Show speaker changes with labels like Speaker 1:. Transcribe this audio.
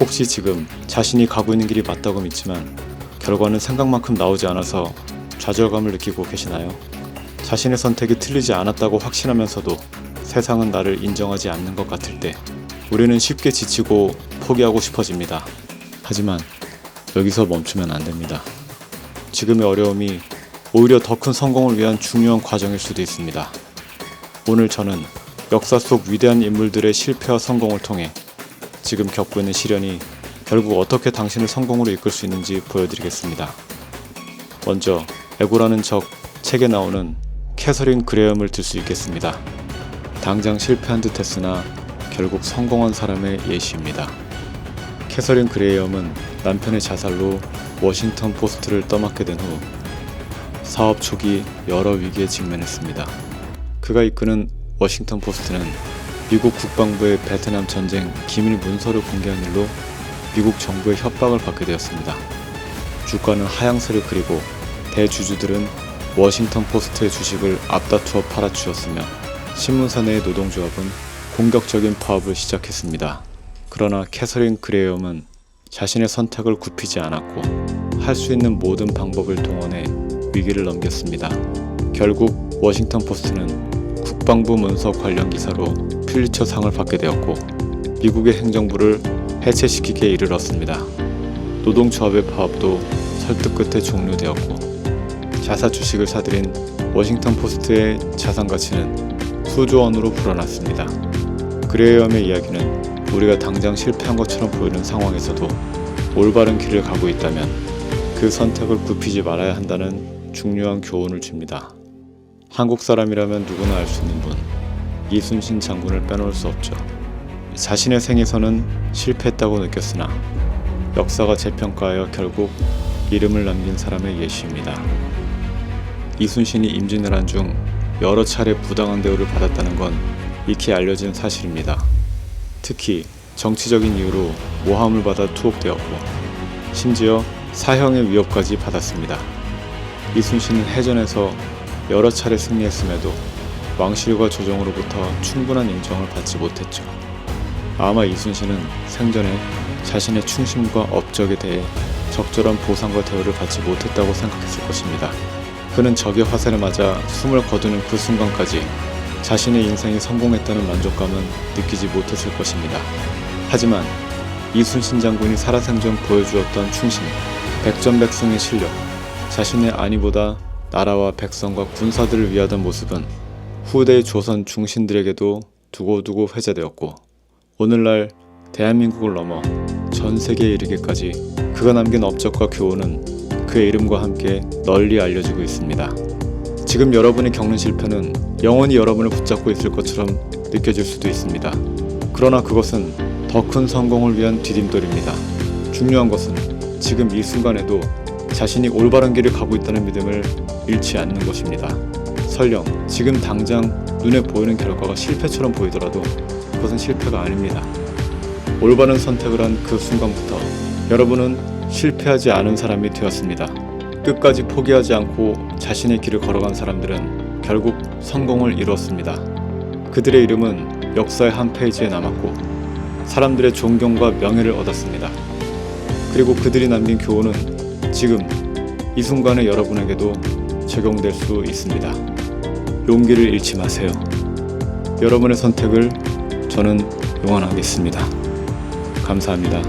Speaker 1: 혹시 지금 자신이 가고 있는 길이 맞다고 믿지만 결과는 생각만큼 나오지 않아서 좌절감을 느끼고 계시나요? 자신의 선택이 틀리지 않았다고 확신하면서도 세상은 나를 인정하지 않는 것 같을 때 우리는 쉽게 지치고 포기하고 싶어집니다. 하지만 여기서 멈추면 안 됩니다. 지금의 어려움이 오히려 더 큰 성공을 위한 중요한 과정일 수도 있습니다. 오늘 저는 역사 속 위대한 인물들의 실패와 성공을 통해 지금 겪고 있는 시련이 결국 어떻게 당신을 성공으로 이끌 수 있는지 보여드리겠습니다. 먼저 에고라는 적 책에 나오는 캐서린 그레엄을 들 수 있겠습니다. 당장 실패한 듯 했으나 결국 성공한 사람의 예시입니다. 캐서린 그레엄은 남편의 자살로 워싱턴 포스트를 떠맡게 된 후 사업 초기 여러 위기에 직면했습니다. 그가 이끄는 워싱턴 포스트는 미국 국방부의 베트남 전쟁 기밀 문서를 공개한 일로 미국 정부의 협박을 받게 되었습니다. 주가는 하향세를 그리고 대주주들은 워싱턴 포스트의 주식을 앞다투어 팔아치웠으며 신문사 내의 노동조합은 공격적인 파업을 시작했습니다. 그러나 캐서린 그레엄은 자신의 선택을 굽히지 않았고 할 수 있는 모든 방법을 동원해 위기를 넘겼습니다. 결국 워싱턴 포스트는 국방부 문서 관련 기사로 퓰리처상을 받게 되었고 미국의 행정부를 해체시키기에 이르렀습니다. 노동조합의 파업도 설득 끝에 종료되었고 자사 주식을 사들인 워싱턴 포스트의 자산 가치는 수조 원으로 불어났습니다. 그레엄의 이야기는 우리가 당장 실패한 것처럼 보이는 상황에서도 올바른 길을 가고 있다면 그 선택을 굽히지 말아야 한다는 중요한 교훈을 줍니다. 한국 사람이라면 누구나 알 수 있는 분, 이순신 장군을 빼놓을 수 없죠. 자신의 생에서는 실패했다고 느꼈으나 역사가 재평가하여 결국 이름을 남긴 사람의 예시입니다. 이순신이 임진왜란 중 여러 차례 부당한 대우를 받았다는 건 익히 알려진 사실입니다. 특히 정치적인 이유로 모함을 받아 투옥되었고 심지어 사형의 위협까지 받았습니다. 이순신은 해전에서 여러 차례 승리했음에도 왕실과 조정으로부터 충분한 인정을 받지 못했죠. 아마 이순신은 생전에 자신의 충심과 업적에 대해 적절한 보상과 대우를 받지 못했다고 생각했을 것입니다. 그는 적의 화살을 맞아 숨을 거두는 그 순간까지 자신의 인생이 성공했다는 만족감은 느끼지 못했을 것입니다. 하지만 이순신 장군이 살아생전 보여주었던 충심, 백전백승의 실력, 자신의 안위보다 나라와 백성과 군사들을 위하던 모습은 후대의 조선 중신들에게도 두고두고 회자되었고 오늘날 대한민국을 넘어 전 세계에 이르기까지 그가 남긴 업적과 교훈은 그의 이름과 함께 널리 알려지고 있습니다. 지금 여러분이 겪는 실패는 영원히 여러분을 붙잡고 있을 것처럼 느껴질 수도 있습니다. 그러나 그것은 더 큰 성공을 위한 디딤돌입니다. 중요한 것은 지금 이 순간에도 자신이 올바른 길을 가고 있다는 믿음을 잃지 않는 것입니다. 설령 지금 당장 눈에 보이는 결과가 실패처럼 보이더라도 그것은 실패가 아닙니다. 올바른 선택을 한 그 순간부터 여러분은 실패하지 않은 사람이 되었습니다. 끝까지 포기하지 않고 자신의 길을 걸어간 사람들은 결국 성공을 이루었습니다. 그들의 이름은 역사의 한 페이지에 남았고 사람들의 존경과 명예를 얻었습니다. 그리고 그들이 남긴 교훈은 지금 이 순간의 여러분에게도 적용될 수 있습니다. 용기를 잃지 마세요. 여러분의 선택을 저는 응원하겠습니다. 감사합니다.